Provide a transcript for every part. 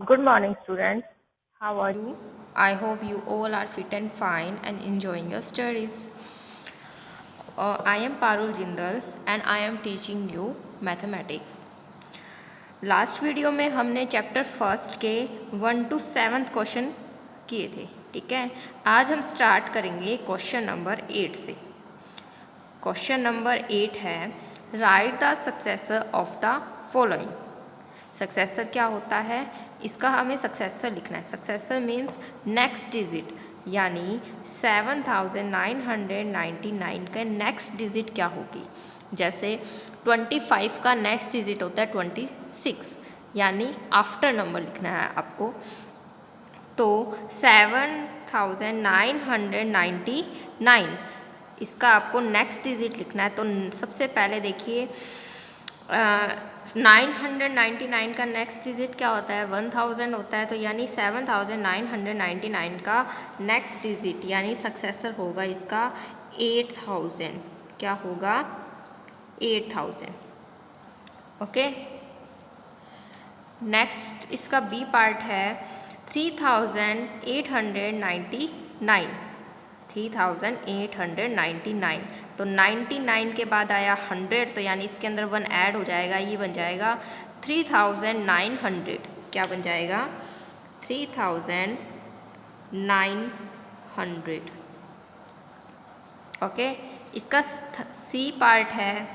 Good morning, students. How are you? You. I hope you all are fit and fine and enjoying your studies. I am Parul Jindal and I am teaching you mathematics. Last video में हमने chapter first के 1 to 7 question किए थे, ठीक है। आज हम start करेंगे क्वेश्चन नंबर 8 से। क्वेश्चन नंबर 8 है right the successor of the following. Successor क्या होता है, इसका हमें सक्सेसर लिखना है। सक्सेसर मीन्स नेक्स्ट डिजिट, यानी 7999 का नेक्स्ट डिजिट क्या होगी। जैसे 25 का नेक्स्ट डिजिट होता है 26, यानी आफ्टर नंबर लिखना है आपको। तो 7999 इसका आपको नेक्स्ट डिजिट लिखना है। तो सबसे पहले देखिए 999 का नेक्स्ट डिजिट क्या होता है, 1000 होता है। तो यानी 7999 का नेक्स्ट डिजिट यानी सक्सेसर होगा इसका 8000। क्या होगा, 8000। ओके। नेक्स्ट इसका बी पार्ट है 3899। तो 99 के बाद आया 100, तो यानी इसके अंदर 1 ऐड हो जाएगा, ये बन जाएगा 3900। क्या बन जाएगा, 3900। ओके। इसका सी पार्ट है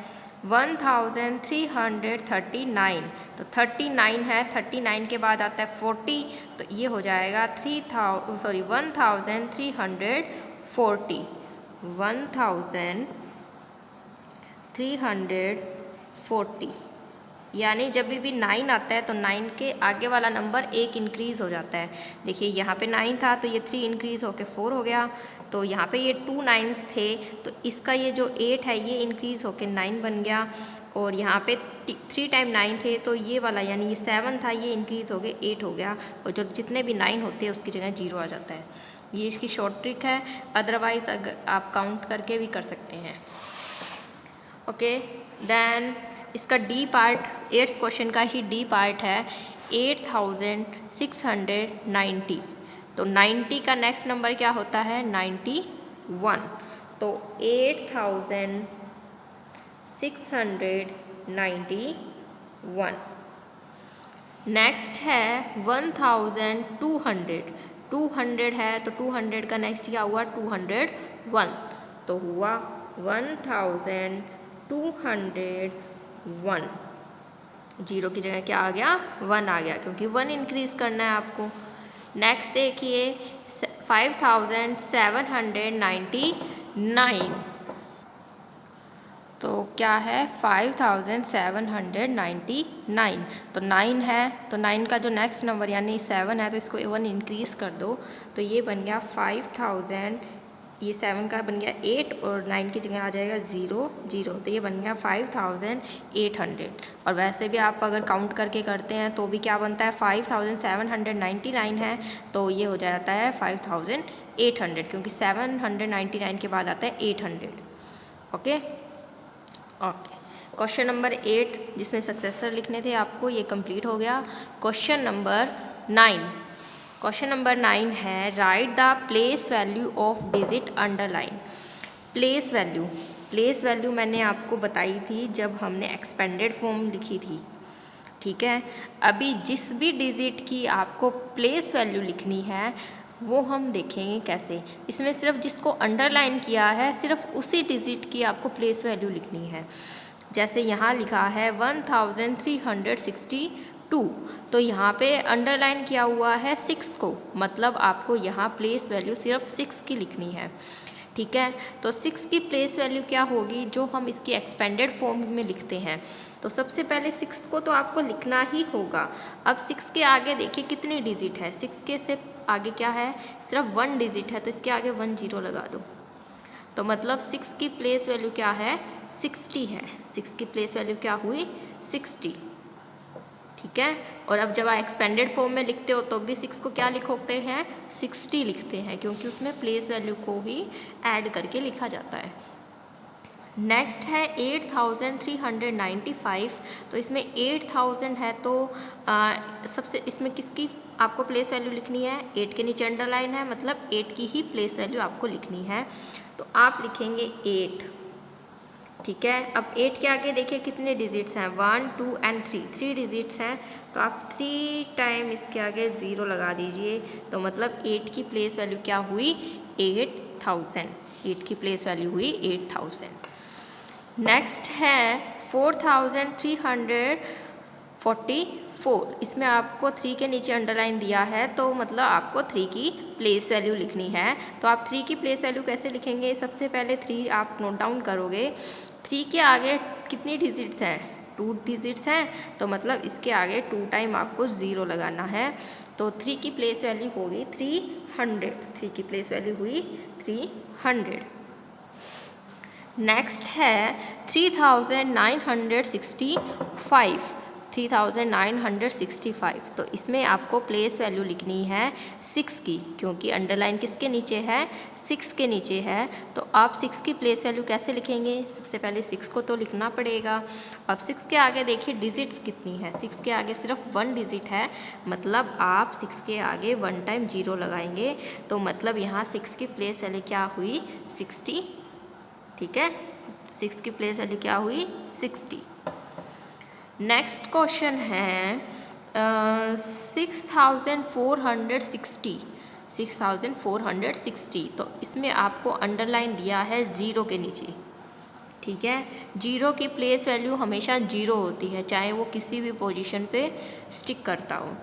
1339। तो 39 है, 39 के बाद आता है 40, तो ये हो जाएगा 1340। 1340, यानी जब भी 9 आता है तो 9 के आगे वाला नंबर 1 इंक्रीज़ हो जाता है। देखिए यहाँ पे 9 था तो ये 3 इंक्रीज़ होके 4 हो गया। तो यहाँ पे ये 2 9s थे, तो इसका ये जो 8 है ये इंक्रीज़ होके 9 बन गया। और यहाँ पे 3 टाइम 9 थे, तो ये वाला यानी ये 7 था, ये इंक्रीज़ हो गए 8 हो गया। और जो जितने भी 9 होते हैं उसकी जगह 0 आ जाता है। ये इसकी शॉर्ट ट्रिक है, अदरवाइज़ अगर आप काउंट करके भी कर सकते हैं। ओके। देन इसका डी पार्ट, 8th क्वेश्चन का ही डी पार्ट है 8690। तो 90 का नेक्स्ट नंबर क्या होता है, 91। तो 8691। नेक्स्ट है 1200। 200 है तो 200 का नेक्स्ट क्या हुआ, 201। तो हुआ 1201। 0 की जगह क्या आ गया, 1 आ गया, क्योंकि 1 इंक्रीज़ करना है आपको। नेक्स्ट देखिए 5799। तो क्या है, 5799। तो 9 है, तो 9 का जो नेक्स्ट नंबर यानी 7 है, तो इसको 1 इंक्रीज़ कर दो, तो ये बन गया 5000। ये 7 का बन गया 8 और 9 की जगह आ जाएगा 0 0, तो ये बन गया 5800। और वैसे भी आप अगर काउंट करके करते हैं तो भी क्या बनता है, 5799 है, तो ये हो जाता है 5800, क्योंकि 799 के बाद आता है 800। ओके। क्वेश्चन नंबर 8 जिसमें सक्सेसर लिखने थे आपको, ये कंप्लीट हो गया। Question number 9। क्वेश्चन नंबर 9 है right the place value of digit underline. Place value मैंने आपको बताई थी जब हमने एक्सपेंडेड फॉर्म लिखी थी, ठीक है। अभी जिस भी डिजिट की आपको प्लेस वैल्यू लिखनी है वो हम देखेंगे कैसे। इसमें सिर्फ जिसको अंडरलाइन किया है सिर्फ उसी डिजिट की आपको प्लेस वैल्यू लिखनी है। जैसे यहाँ लिखा है 1362, तो यहाँ पे अंडरलाइन किया हुआ है 6 को, मतलब आपको यहाँ प्लेस वैल्यू सिर्फ 6 की लिखनी है, ठीक है। तो 6 की प्लेस वैल्यू क्या होगी, जो हम इसकी एक्सपेंडेड फॉर्म में लिखते हैं। तो सबसे पहले 6 को तो आपको लिखना ही होगा। अब 6 के आगे देखिए कितनी डिजिट है, 6 के से आगे क्या है, सिर्फ 1 डिजिट है, तो इसके आगे 1 0 लगा दो। तो मतलब 6 की प्लेस वैल्यू क्या है, 60 है। 6 की प्लेस वैल्यू क्या हुई, 60, ठीक है। और अब जब आप एक्सपेंडेड फॉर्म में लिखते हो तो भी 6 को क्या लिखते हैं, 60 लिखते हैं, क्योंकि उसमें प्लेस वैल्यू को ही ऐड करके लिखा जाता है। नेक्स्ट है 8395। तो इसमें 8000 है तो सबसे इसमें किसकी आपको प्लेस वैल्यू लिखनी है? 8 के नीचे अंडरलाइन है, मतलब 8 की ही प्लेस वैल्यू आपको लिखनी है। तो आप लिखेंगे 8, ठीक है। अब 8 के आगे देखिए कितने डिजिट्स हैं, 1 2 एंड 3 डिजिट्स हैं। तो आप 3 टाइम इसके आगे 0 लगा दीजिए, तो मतलब 8 की प्लेस वैल्यू क्या हुई? 8000। 8 की प्लेस वैल्यू हुई 8000। नेक्स्ट है 4344। इसमें आपको 3 के नीचे अंडरलाइन दिया है, तो मतलब आपको 3 की प्लेस वैल्यू लिखनी है। तो आप 3 की प्लेस वैल्यू कैसे लिखेंगे? सबसे पहले 3 आप नोट डाउन करोगे। 3 के आगे कितनी डिजिट्स हैं? 2 डिजिट्स हैं, तो मतलब इसके आगे 2 टाइम आपको 0 लगाना है। तो 3 की प्लेस वैल्यू होगी 300। 3 की प्लेस वैल्यू हुई 300। नेक्स्ट है 3965। 3965। तो इसमें आपको प्लेस वैल्यू लिखनी है 6 की, क्योंकि अंडरलाइन किसके नीचे है? 6 के नीचे है। तो आप 6 की प्लेस वैल्यू कैसे लिखेंगे? सबसे पहले 6 को तो लिखना पड़ेगा। अब 6 के आगे देखिए डिजिट्स कितनी है। 6 के आगे सिर्फ 1 डिजिट है, मतलब आप 6 के आगे 1 टाइम 0 लगाएंगे, तो मतलब यहाँ 6 की प्लेस वैल्यू क्या हुई? 60, ठीक है। 6 की प्लेस वैल्यू क्या हुई? 60। नेक्स्ट क्वेश्चन है 6460। 6460। तो इसमें आपको अंडरलाइन दिया है 0 के नीचे, ठीक है। 0 की प्लेस वैल्यू हमेशा 0 होती है, चाहे वो किसी भी पोजीशन पे स्टिक करता हो,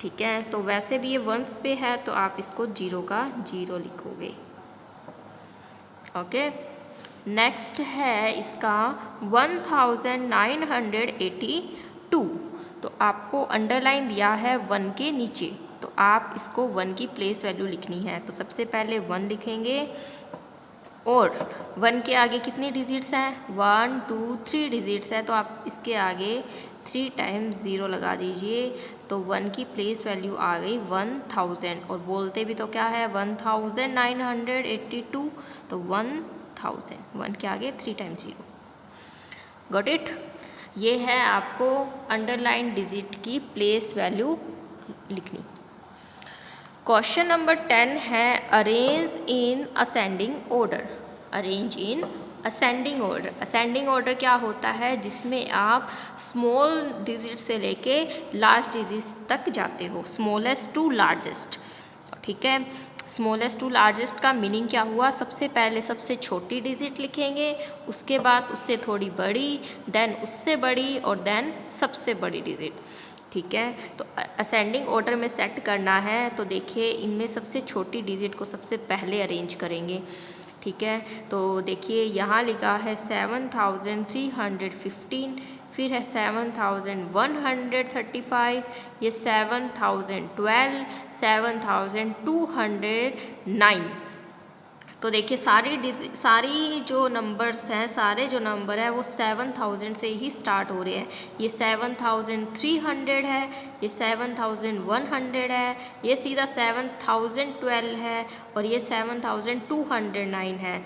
ठीक है। तो वैसे भी ये वंस पे है, तो आप इसको 0 का 0 लिखोगे, ओके। नेक्स्ट है इसका 1982। तो आपको अंडरलाइन दिया है 1 के नीचे, तो आप इसको 1 की प्लेस वैल्यू लिखनी है। तो सबसे पहले 1 लिखेंगे, और 1 के आगे कितनी डिजिट्स हैं? 1 2 3 डिजिट्स है, तो आप इसके आगे 3 टाइम्स 0 लगा दीजिए। तो 1 की प्लेस वैल्यू आ गई 1000, और बोलते भी तो क्या है? 1982। तो 1000, 1 के आगे 3 टाइम्स 0। Got it? ये है आपको अंडरलाइन डिजिट की प्लेस वैल्यू लिखनी। क्वेश्चन नंबर 10 है arrange in ascending order. Arrange in ascending order. Ascending order क्या होता है? जिसमें आप स्मॉल डिजिट से लेके लार्ज डिजिट तक जाते हो, स्मॉलेस्ट टू लार्जेस्ट, ठीक है। स्मॉलेस्ट टू लार्जेस्ट का मीनिंग क्या हुआ? सबसे पहले सबसे छोटी डिजिट लिखेंगे, उसके बाद उससे थोड़ी बड़ी, देन उससे बड़ी, और देन सबसे बड़ी डिजिट, ठीक है। तो असेंडिंग ऑर्डर में सेट करना है, तो देखिए इनमें सबसे छोटी डिजिट को सबसे पहले अरेंज करेंगे, ठीक है। तो देखिए यहाँ लिखा है 7315, फिर है 7135, ये 7012, 7209। तो देखिए सारी जो नंबर्स हैं, सारे जो नंबर है वो 7000 से ही स्टार्ट हो रहे हैं। ये 7300 है, ये 7100 है, ये सीधा 7012 है, और ये 7209 है।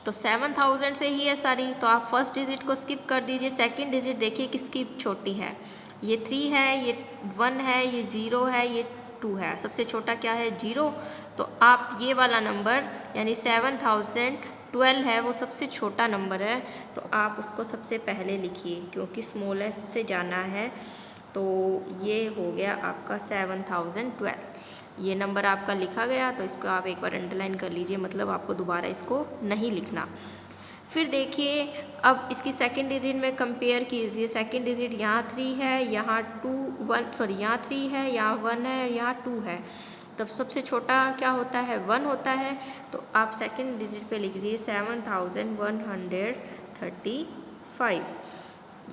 तो 7000 से ही है सारी। तो आप फर्स्ट डिजिट को स्किप कर दीजिए। सेकंड डिजिट देखिए किसकी छोटी है, ये 3 है, ये 1 है, ये 0 है, ये 2 है। सबसे छोटा क्या है? 0। तो आप ये वाला नंबर यानी 7012 है, वो सबसे छोटा नंबर है, तो आप उसको सबसे पहले लिखिए, क्योंकि स्मॉलेस्ट से जाना है। तो ये हो गया आपका 7012। ये नंबर आपका लिखा गया, तो इसको आप एक बार अंडरलाइन कर लीजिए, मतलब आपको दोबारा इसको नहीं लिखना। फिर देखिए अब इसकी सेकंड डिजिट में कंपेयर कीजिए। सेकंड डिजिट यहाँ 3 है, यहाँ यहाँ 3 है, यहाँ 1 है, यहाँ 2 है। तब सबसे छोटा क्या होता है? 1 होता है। तो आप सेकंड डिजिट पे लिख दीजिए 7135,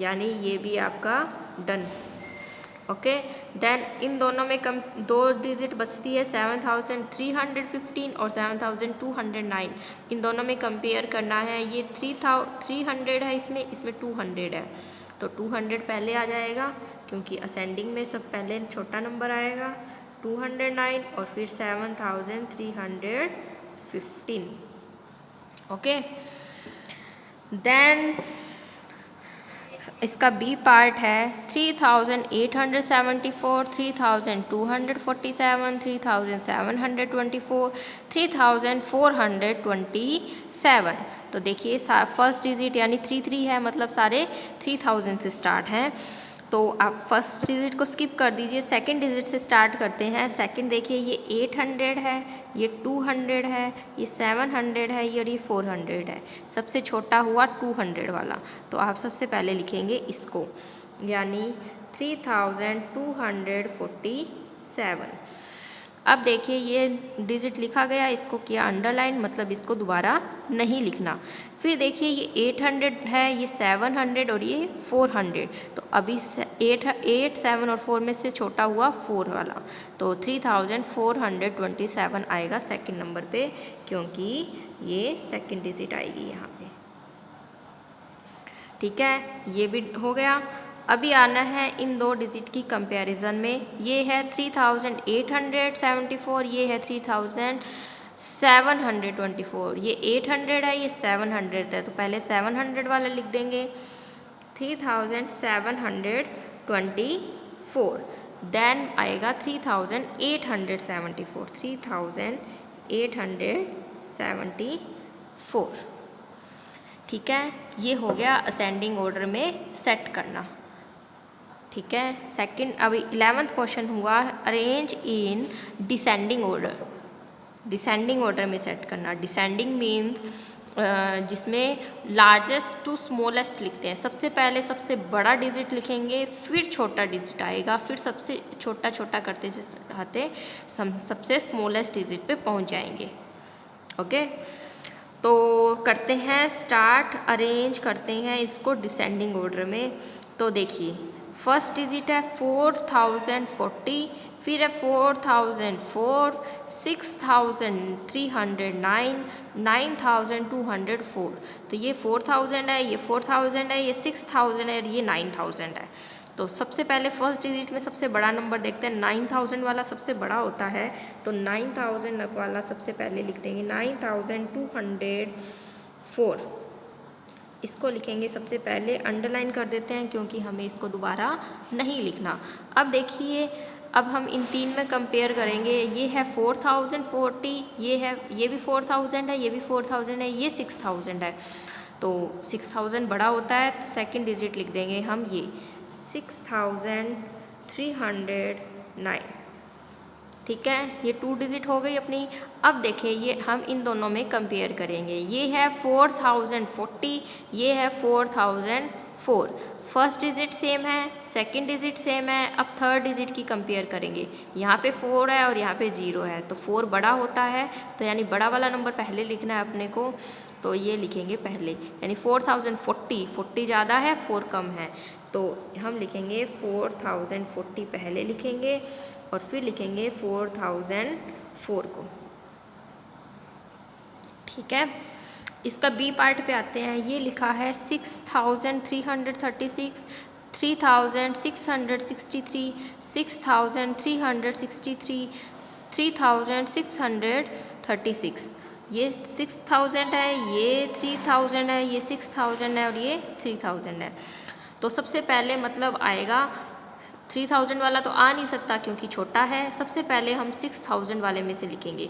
यानी ये भी आपका डन, ओके। देन इन दोनों में दो डिजिट बचती है 7315 और 7209। इन दोनों में कंपेयर करना है। ये 300 है, इसमें 200 है, तो 200 पहले आ जाएगा, क्योंकि असेंडिंग में सब पहले छोटा नंबर आएगा। 209 और फिर 7315, ओके। देन इसका बी पार्ट है 3874, 3247, 3724, 3427। तो देखिए फर्स्ट डिजिट यानी 33 है, मतलब सारे 3000 से स्टार्ट हैं। तो आप फर्स्ट डिजिट को स्किप कर दीजिए, सेकंड डिजिट से स्टार्ट करते हैं। सेकंड देखिए ये 800 है, ये 200 है, ये 700 है, ये और ये 400 है। सबसे छोटा हुआ 200 वाला, तो आप सबसे पहले लिखेंगे इसको, यानी 3247। अब देखिए ये डिजिट लिखा गया, इसको किया अंडरलाइन, मतलब इसको दोबारा नहीं लिखना। फिर देखिए ये 800 है, ये 700 और ये 400। तो अभी 8, 7 और 4 में से छोटा हुआ 4 वाला, तो 3427 आएगा सेकंड नंबर पे, क्योंकि ये सेकंड डिजिट आएगी यहाँ पे। ठीक है, ये भी हो गया। अभी आना है इन दो डिजिट की कंपैरिजन में। ये है 3874, ये है 3724। ये 800 है, ये 700 है, तो पहले 700 वाला लिख देंगे, 3724। देन आएगा 3874, 3874। ठीक है, ये हो गया असेंडिंग ऑर्डर में सेट करना। ठीक है, सेकंड अभी 11th क्वेश्चन हुआ arrange in descending order. Descending order में सेट करना। डिसेंडिंग मीन्स जिसमें लार्जेस्ट टू स्मॉलेस्ट लिखते हैं। सबसे पहले सबसे बड़ा डिजिट लिखेंगे, फिर छोटा डिजिट आएगा, फिर सबसे छोटा छोटा करते जाते सबसे स्मॉलेस्ट डिजिट पे पहुंच जाएंगे। ओके, तो करते हैं स्टार्ट, अरेंज करते हैं इसको डिसेंडिंग ऑर्डर में। तो देखिए फर्स्ट डिजिट है 4040, फिर है 4004, 6309, 9204। तो ये 4000 है, ये 4000 है, ये 6000 है और ये 9000 है। तो सबसे पहले फर्स्ट डिजिट में सबसे बड़ा नंबर देखते हैं, 9000 वाला सबसे बड़ा होता है, तो 9000 वाला सबसे पहले लिख देंगे, 9204। इसको लिखेंगे सबसे पहले, अंडरलाइन कर देते हैं क्योंकि हमें इसको दोबारा नहीं लिखना। अब देखिए, अब हम इन तीन में कंपेयर करेंगे। ये है 4040, ये भी 4000 है, ये भी 4000 है, ये 6000 है। तो 6000 बड़ा होता है, तो सेकंड डिजिट लिख देंगे हम ये 6309। ठीक है, ये 2 डिजिट हो गई अपनी। अब देखिए ये हम इन दोनों में कंपेयर करेंगे। ये है 4040, ये है 4004। फर्स्ट डिजिट सेम है, सेकंड डिजिट सेम है। अब थर्ड डिजिट की कंपेयर करेंगे। यहाँ पे 4 है और यहाँ पे 0 है, तो 4 बड़ा होता है, तो यानी बड़ा वाला नंबर पहले लिखना है अपने को, तो ये लिखेंगे पहले, यानी 4040। 40 ज़्यादा है, 4 कम है, तो हम लिखेंगे 4040 पहले लिखेंगे और फिर लिखेंगे 4004 को। ठीक है, इसका बी पार्ट पे आते हैं। ये लिखा है 6336, 3663, 6363, 3636। ये 6000 है, ये 3000 है, ये 6000 है और ये 3000 है। तो सबसे पहले मतलब आएगा 3000 वाला, तो आ नहीं सकता क्योंकि छोटा है। सबसे पहले हम 6000 वाले में से लिखेंगे।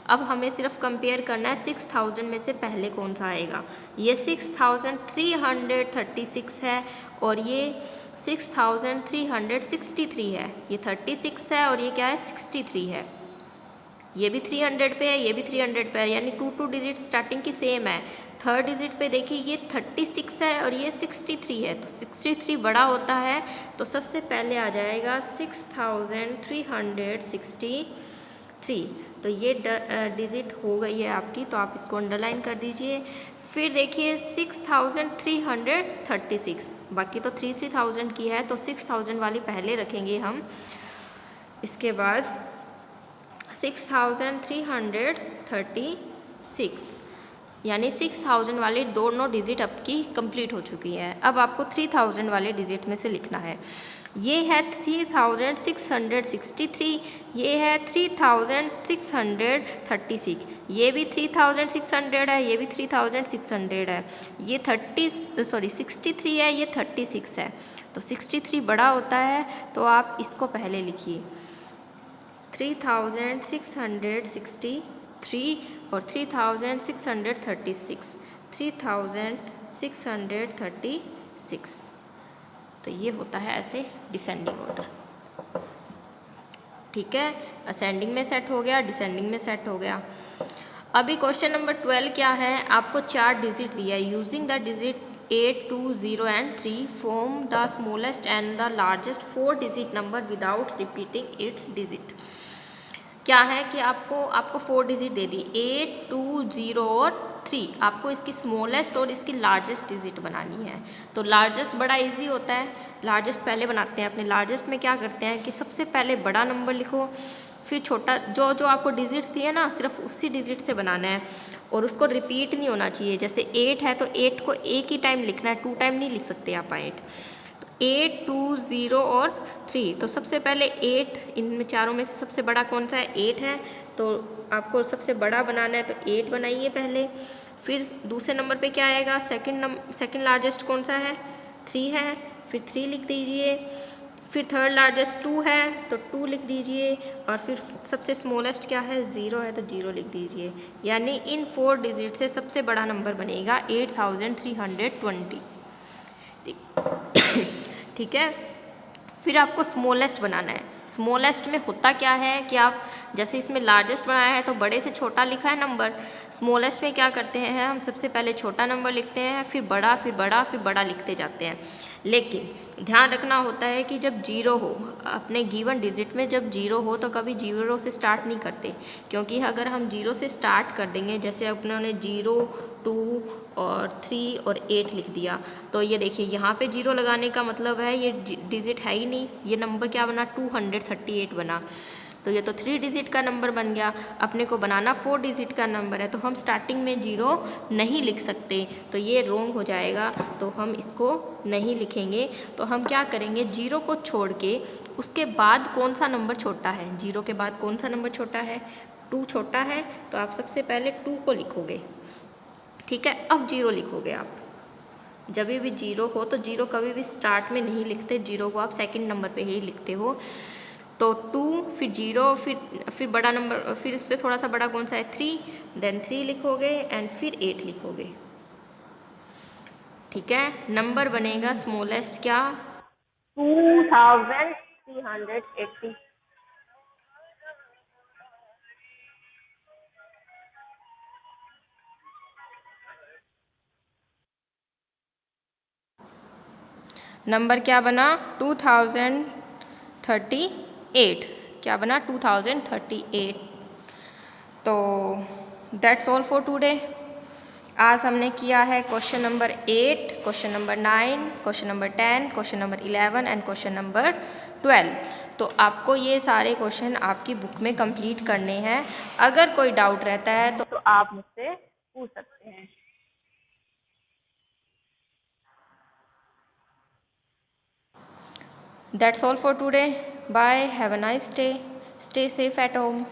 अब हमें सिर्फ कंपेयर करना है 6000 में से पहले कौन सा आएगा। ये 6336 है और ये 6363 है। ये 36 है और ये क्या है 63 है। ये भी 300 पे है, ये भी 300 पे है, यानी 2 डिजिट स्टार्टिंग की सेम है। थर्ड डिजिट पे देखिए ये 36 है और ये 63 है, तो 63 बड़ा होता है, तो सबसे पहले आ जाएगा 6363। तो ये डिजिट हो गई है आपकी, तो आप इसको अंडरलाइन कर दीजिए। फिर देखिए 6336, बाकी तो 3000 की है, तो 6000 वाली पहले रखेंगे हम। इसके बाद 6336, यानी 6000 वाले दोनों डिजिट आपकी कंप्लीट हो चुकी है। अब आपको 3000 वाले डिजिट में से लिखना है। ये है 3663, ये है 3636, ये भी 3600 है, ये भी 3600 है, ये 63 है, ये 36 है। तो 63 बड़ा होता है, तो आप इसको पहले लिखिए 3663 और 3636, 3636। तो ये होता है ऐसे डिसेंडिंग ऑर्डर। ठीक है, असेंडिंग में सेट हो गया, डिसेंडिंग में सेट हो गया। अभी क्वेश्चन नंबर 12 क्या है, आपको 4 डिजिट दिया है। Using the digit 8, 2, 0 and 3 form the smallest and the largest 4 digit number without repeating it's digit. क्या है कि आपको 4 डिजिट दे दी, 8, 2, 0 और 3। आपको इसकी स्मॉलेस्ट और इसकी लार्जेस्ट डिजिट बनानी है। तो लार्जेस्ट बड़ा इजी होता है, लार्जेस्ट पहले बनाते हैं। अपने लार्जेस्ट में क्या करते हैं कि सबसे पहले बड़ा नंबर लिखो, फिर छोटा जो जो आपको डिजिट्स दिए ना सिर्फ उसी डिजिट से बनाना है और उसको रिपीट नहीं होना चाहिए। जैसे 8 है तो 8 को एक ही टाइम लिखना है, 2 टाइम नहीं लिख सकते आप 8। 8, 2, 0 और 3। तो सबसे पहले 8, इनमें चारों में से सबसे बड़ा कौन सा है, 8 है। तो आपको सबसे बड़ा बनाना है तो 8 बनाइए पहले। फिर दूसरे नंबर पे क्या आएगा, सेकंड लार्जेस्ट कौन सा है, 3 है, फिर 3 लिख दीजिए। फिर थर्ड लार्जेस्ट 2 है तो 2 लिख दीजिए। और फिर सबसे स्मॉलेस्ट क्या है, 0 है तो 0 लिख दीजिए। यानी इन 4 डिजिट से सबसे बड़ा नंबर बनेगा 8320। ठीक है, फिर आपको स्मॉलेस्ट बनाना है। स्मॉलेस्ट में होता क्या है कि आप जैसे इसमें लार्जेस्ट बनाया है तो बड़े से छोटा लिखा है नंबर, स्मॉलेस्ट में क्या करते हैं हम सबसे पहले छोटा नंबर लिखते हैं, फिर बड़ा, फिर बड़ा, फिर बड़ा लिखते जाते हैं। लेकिन ध्यान रखना होता है कि जब 0 हो, अपने गिवन डिजिट में जब 0 हो तो कभी 0 से स्टार्ट नहीं करते, क्योंकि अगर हम 0 से स्टार्ट कर देंगे, जैसे अपने 0, 2 और 3 और 8 लिख दिया, तो ये देखिए यहाँ पे 0 लगाने का मतलब है ये डिजिट है ही नहीं, ये नंबर क्या बना, 238 बना। तो ये तो 3 डिजिट का नंबर बन गया। अपने को बनाना 4 डिजिट का नंबर है, तो हम स्टार्टिंग में 0 नहीं लिख सकते, तो ये रॉन्ग हो जाएगा, तो हम इसको नहीं लिखेंगे। तो हम क्या करेंगे, 0 को छोड़ के उसके बाद कौन सा नंबर छोटा है, 0 के बाद कौन सा नंबर छोटा है, 2 छोटा है, तो आप सबसे पहले 2 को लिखोगे। ठीक है, अब 0 लिखोगे आप। जब भी 0 हो तो 0 कभी भी स्टार्ट में नहीं लिखते, 0 को आप सेकंड नंबर पे ही लिखते हो। तो 2, फिर 0, फिर बड़ा नंबर, फिर इससे थोड़ा सा बड़ा कौन सा है, 3, देन 3 लिखोगे एंड फिर 8 लिखोगे। ठीक है, नंबर बनेगा स्मॉलेस्ट क्या, 2380। नंबर क्या बना, 2038। क्या बना, 2038। तो दैट्स ऑल फॉर टुडे। आज हमने किया है question number 8, question number 9, question number 10, question number 11 and question number 12। तो आपको ये सारे क्वेश्चन आपकी बुक में कंप्लीट करने हैं। अगर कोई डाउट रहता है तो आप मुझसे पूछ सकते हैं। That's all for today. Bye, have a nice day, stay safe at home.